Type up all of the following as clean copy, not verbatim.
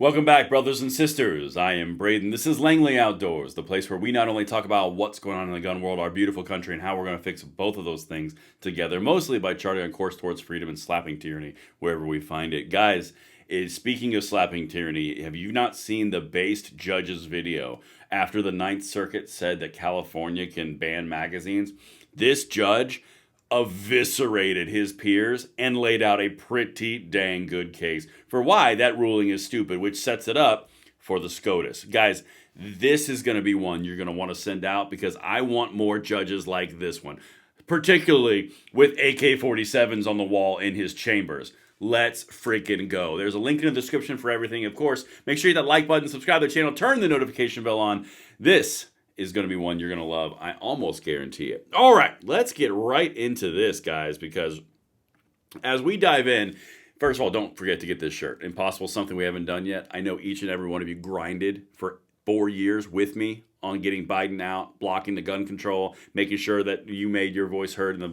Welcome back, brothers and sisters. I am Braden. This is Langley Outdoors, the place where we not only talk about what's going on in the gun world, our beautiful country, and how we're going to fix both of those things together, mostly by charting a course towards freedom and slapping tyranny wherever we find it. Guys, speaking of slapping tyranny, have you not seen the based judge's video after the Ninth Circuit said that California can ban magazines? This judge eviscerated his peers and laid out a pretty dang good case for why that ruling is stupid, which sets it up for the SCOTUS. Guys, this is going to be one you're going to want to send out because I want more judges like this one, particularly with AK-47s on the wall in his chambers. Let's freaking go. There's a link in the description for everything, of course. Make sure you hit that like button, subscribe to the channel, turn the notification bell on. This is going to be one you're going to love. I almost guarantee it. All right, let's get right into this, guys, because as we dive in, first of all, don't forget to get this shirt. Impossible, something we haven't done yet. I know each and every one of you grinded for 4 years with me on getting Biden out, blocking the gun control, making sure that you made your voice heard in the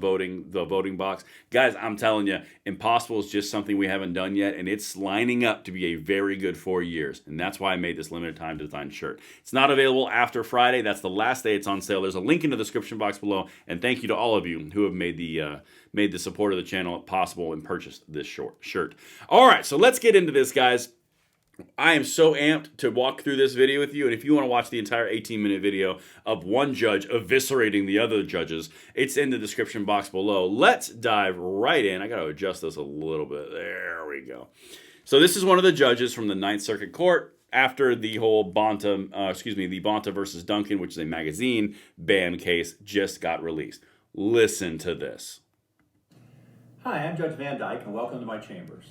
voting box. Guys, I'm telling you, Impossible is just something we haven't done yet, and it's lining up to be a very good 4 years, and that's why I made this limited time design shirt. It's not available after Friday. That's the last day it's on sale. There's a link in the description box below, and thank you to all of you who have made the support of the channel possible and purchased this shirt. All right, so let's get into this, guys. I am so amped to walk through this video with you, and if you want to watch the entire 18-minute video of one judge eviscerating the other judges, it's in the description box below. Let's dive right in. I got to adjust this a little bit. There we go. So this is one of the judges from the Ninth Circuit Court after the whole the Bonta versus Duncan, which is a magazine ban case, just got released. Listen to this. Hi, I'm Judge VanDyke, and welcome to my chambers.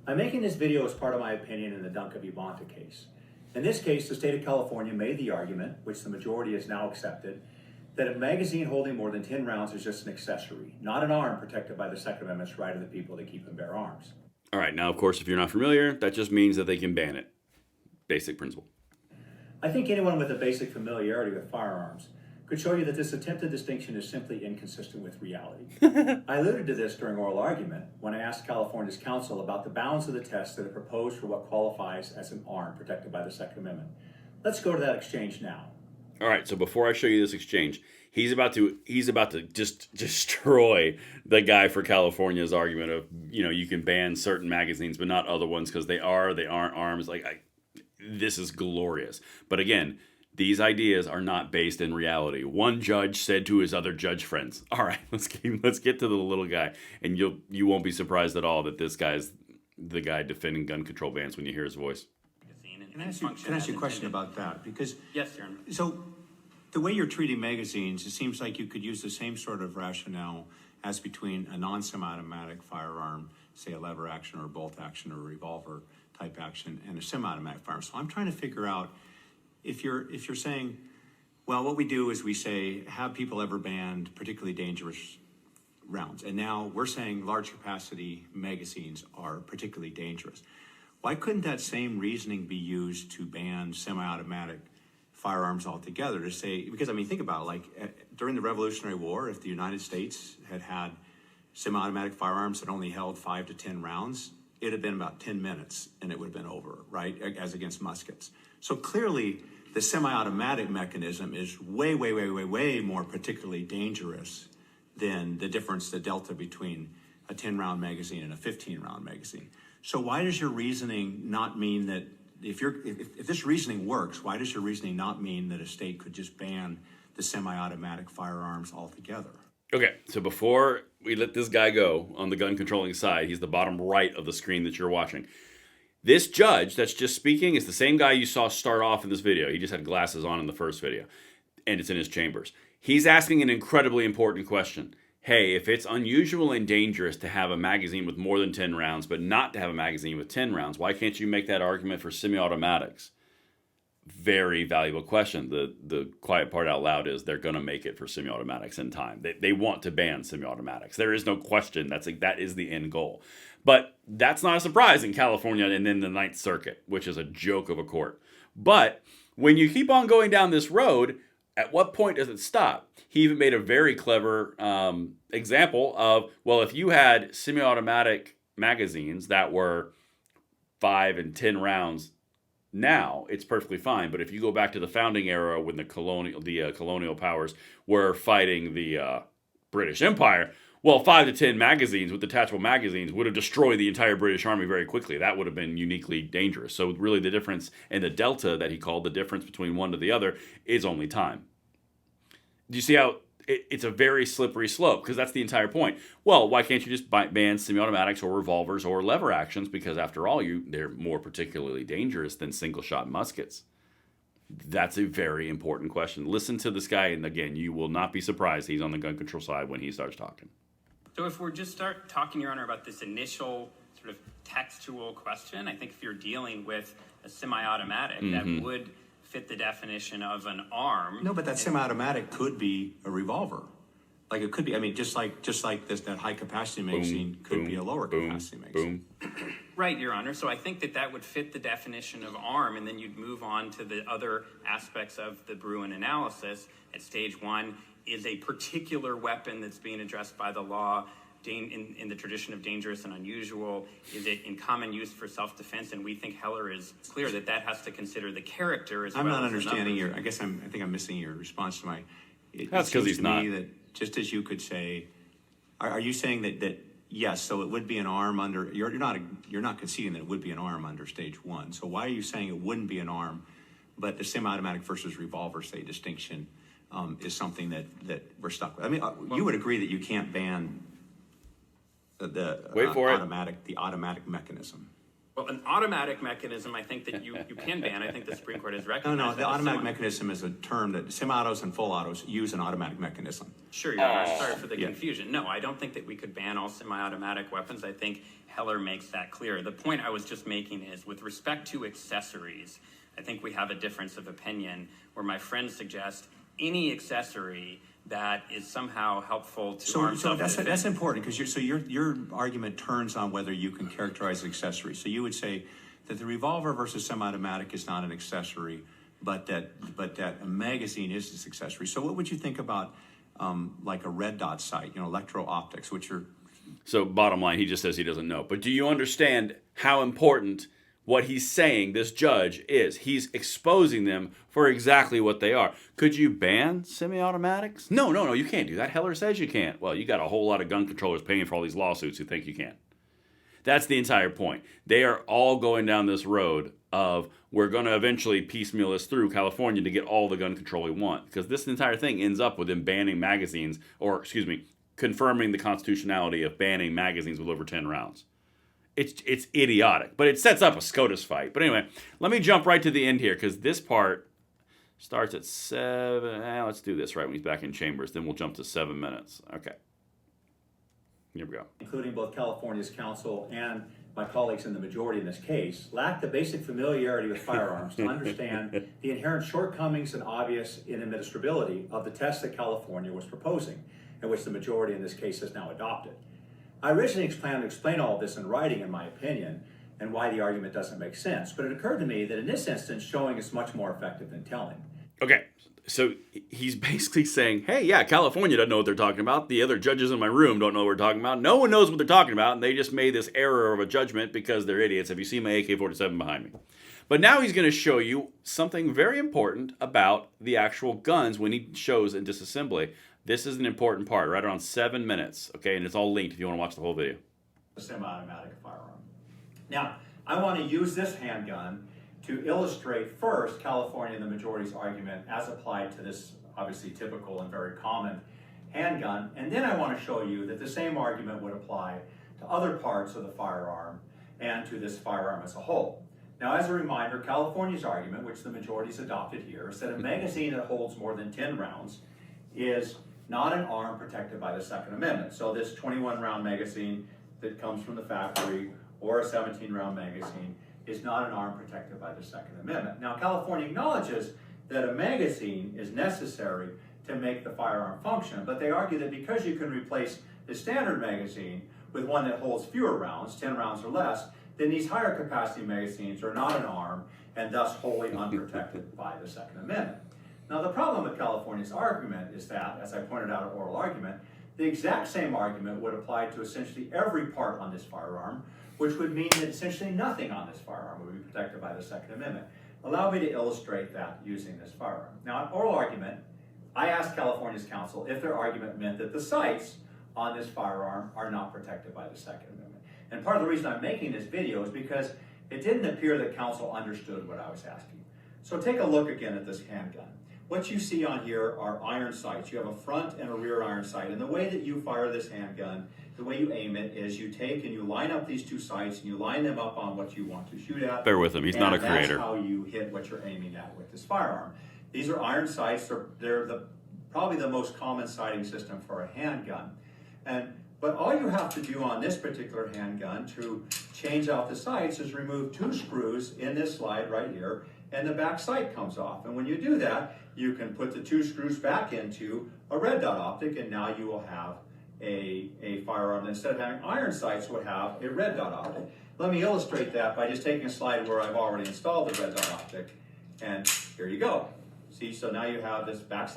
I'm making this video as part of my opinion in the Duncan v. Bonta case. In this case, the state of California made the argument, which the majority has now accepted, that a magazine holding more than 10 rounds is just an accessory, not an arm protected by the Second Amendment's right of the people to keep and bear arms. All right, now, of course, if you're not familiar, that just means that they can ban it. Basic principle. I think anyone with a basic familiarity with firearms could show you that this attempted distinction is simply inconsistent with reality. I alluded to this during oral argument when I asked California's counsel about the balance of the test that it proposed for what qualifies as an arm protected by the Second Amendment. Let's go to that exchange now. All right, so before I show you this exchange, he's about to just destroy the guy for California's argument of, you can ban certain magazines but not other ones because they aren't arms. This is glorious. But again, these ideas are not based in reality. One judge said to his other judge friends, all right, let's get to the little guy. And you won't be surprised at all that this guy's the guy defending gun control bans when you hear his voice. Can I ask you a question about that? Because yes, Your Honor. So the way you're treating magazines, it seems like you could use the same sort of rationale as between a non-semi-automatic firearm, say a lever action or a bolt action or a revolver type action, and a semi-automatic firearm. So I'm trying to figure out if you're saying, well, what we do is we say, have people ever banned particularly dangerous rounds? And now we're saying large capacity magazines are particularly dangerous. Why couldn't that same reasoning be used to ban semi-automatic firearms altogether? To say, because think about it, during the Revolutionary War, if the United States had semi-automatic firearms that only held 5 to 10 rounds, it'd have been about 10 minutes and it would have been over, right? As against muskets. So clearly, the semi-automatic mechanism is way more particularly dangerous than the delta between a 10-round magazine and a 15-round magazine. So why does your reasoning not mean that, if this reasoning works, why does your reasoning not mean that a state could just ban the semi-automatic firearms altogether? Okay, so before we let this guy go on the gun controlling side, he's the bottom right of the screen that you're watching. This judge that's just speaking is the same guy you saw start off in this video. He just had glasses on in the first video, and it's in his chambers. He's asking an incredibly important question. Hey, if it's unusual and dangerous to have a magazine with more than 10 rounds, but not to have a magazine with 10 rounds, why can't you make that argument for semi-automatics? Very valuable question. The quiet part out loud is they're going to make it for semi-automatics in time. They want to ban semi-automatics. There is no question. That is the end goal. But that's not a surprise in California and then the Ninth Circuit, which is a joke of a court. But when you keep on going down this road, at what point does it stop? He even made a very clever example of, well, if you had semi-automatic magazines that were 5 and 10 rounds Now it's perfectly fine, but if you go back to the founding era when the colonial powers were fighting the British Empire, well, 5 to 10 magazines with detachable magazines would have destroyed the entire British Army very quickly. That would have been uniquely dangerous. So really, the difference and the delta that he called the difference between one to the other is only time. Do you see how it's a very slippery slope? Because that's the entire point. Well, why can't you just ban semi-automatics or revolvers or lever actions? Because after all, they're more particularly dangerous than single-shot muskets. That's a very important question. Listen to this guy, and again, you will not be surprised he's on the gun control side when he starts talking. So if we're just start talking, Your Honor, about this initial sort of textual question, I think if you're dealing with a semi-automatic that would fit the definition of an arm. No, but that semi-automatic could be a revolver. Like it could be, I mean, just like that high capacity magazine could be a lower capacity magazine. Right, Your Honor. So I think that would fit the definition of arm, and then you'd move on to the other aspects of the Bruin analysis. At stage one, is a particular weapon that's being addressed by the law in the tradition of dangerous and unusual? Is it in common use for self-defense? And we think Heller is clear that has to consider the character as well. I'm not understanding I think I'm missing your response to my. That's because he's not. That just as you could say, are you saying that yes? So it would be an arm under. You're not conceding that it would be an arm under stage one. So why are you saying it wouldn't be an arm, but the semi-automatic versus revolver, say, distinction is something that we're stuck with? I mean, you would agree that you can't ban the automatic mechanism. Well, an automatic mechanism, I think that you can ban. I think the Supreme Court has recognized. No, the automatic mechanism is a term that semi-autos and full autos use an automatic mechanism. Sure, Your Honor. Sorry for the confusion. No, I don't think that we could ban all semi-automatic weapons. I think Heller makes that clear. The point I was just making is with respect to accessories, I think we have a difference of opinion where my friends suggest any accessory that is somehow helpful to armed self-defense. So that's important because your argument turns on whether you can characterize accessory. So you would say that the revolver versus semi-automatic is not an accessory, but that a magazine is this accessory. So what would you think about like a red dot sight, electro-optics, which are... So bottom line, he just says he doesn't know. But do you understand how important what he's saying, this judge, is? He's exposing them for exactly what they are. Could you ban semi-automatics? No, you can't do that. Heller says you can't. Well, you got a whole lot of gun controllers paying for all these lawsuits who think you can. That's the entire point. They are all going down this road of we're going to eventually piecemeal this through California to get all the gun control we want. Because this entire thing ends up with them banning magazines, confirming the constitutionality of banning magazines with over 10 rounds. It's idiotic, but it sets up a SCOTUS fight. But anyway, let me jump right to the end here because this part starts at 7. Let's do this right when he's back in chambers. Then we'll jump to 7 minutes. Okay. Here we go. Including both California's counsel and my colleagues in the majority in this case, lack the basic familiarity with firearms to understand the inherent shortcomings and obvious inadmissibility of the test that California was proposing, and which the majority in this case has now adopted. I originally planned to explain all of this in writing, in my opinion, and why the argument doesn't make sense, but it occurred to me that in this instance, showing is much more effective than telling. Okay, so he's basically saying, hey, yeah, California doesn't know what they're talking about. The other judges in my room don't know what we're talking about. No one knows what they're talking about, and they just made this error of a judgment because they're idiots. If you see my AK-47 behind me. But now he's going to show you something very important about the actual guns when he shows in disassembly. This is an important part, right around 7 minutes, okay? And it's all linked if you want to watch the whole video. A semi-automatic firearm. Now, I want to use this handgun to illustrate first California and the majority's argument as applied to this obviously typical and very common handgun, and then I want to show you that the same argument would apply to other parts of the firearm and to this firearm as a whole. Now, as a reminder, California's argument, which the majority's adopted here, is that a magazine that holds more than 10 rounds is not an arm protected by the Second Amendment. So this 21-round magazine that comes from the factory or a 17-round magazine is not an arm protected by the Second Amendment. Now, California acknowledges that a magazine is necessary to make the firearm function, but they argue that because you can replace the standard magazine with one that holds fewer rounds, 10 rounds or less, then these higher capacity magazines are not an arm and thus wholly unprotected by the Second Amendment. Now, the problem with California's argument is that, as I pointed out in oral argument, the exact same argument would apply to essentially every part on this firearm, which would mean that essentially nothing on this firearm would be protected by the Second Amendment. Allow me to illustrate that using this firearm. Now, in oral argument, I asked California's counsel if their argument meant that the sights on this firearm are not protected by the Second Amendment. And part of the reason I'm making this video is because it didn't appear that counsel understood what I was asking. So take a look again at this handgun. What you see on here are iron sights. You have a front and a rear iron sight. And the way that you fire this handgun, the way you aim it, is you take and you line up these two sights and you line them up on what you want to shoot at. Bear with him. He's not a creator. That's how you hit what you're aiming at with this firearm. These are iron sights. They're probably the most common sighting system for a handgun. But all you have to do on this particular handgun to change out the sights is remove two screws in this slide right here, and the back sight comes off. And when you do that, you can put the two screws back into a red dot optic, and now you will have a firearm that instead of having iron sights would have a red dot optic. Let me illustrate that by just taking a slide where I've already installed the red dot optic, and here you go. See, so now you have this back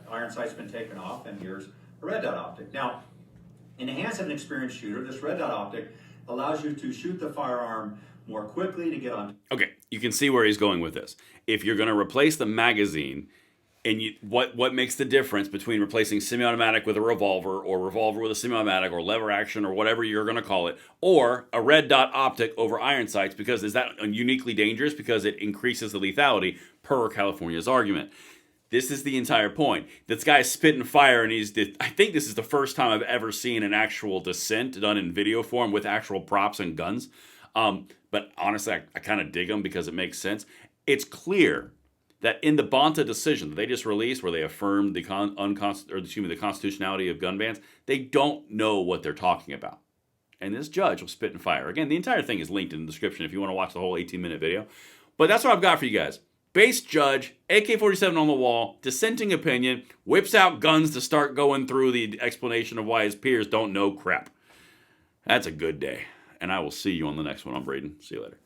iron sight's been taken off, and here's a red dot optic. Now, in the hands of an experienced shooter, this red dot optic allows you to shoot the firearm more quickly to get on. Okay, you can see where he's going with this. If you're going to replace the magazine, and what makes the difference between replacing semi-automatic with a revolver, or revolver with a semi-automatic, or lever action, or whatever you're going to call it, or a red dot optic over iron sights, because is that uniquely dangerous? Because it increases the lethality, per California's argument. This is the entire point. This guy's spitting fire, and I think this is the first time I've ever seen an actual Dissent done in video form with actual props and guns. But honestly, I kind of dig them because it makes sense. It's clear that in the Bonta decision that they just released, where they affirmed the constitutionality of gun bans, they don't know what they're talking about. And this judge will spit and fire. Again, the entire thing is linked in the description if you want to watch the whole 18-minute video. But that's what I've got for you guys. Base judge, AK-47 on the wall, dissenting opinion, whips out guns to start going through the explanation of why his peers don't know crap. That's a good day. And I will see you on the next one. I'm Braden. See you later.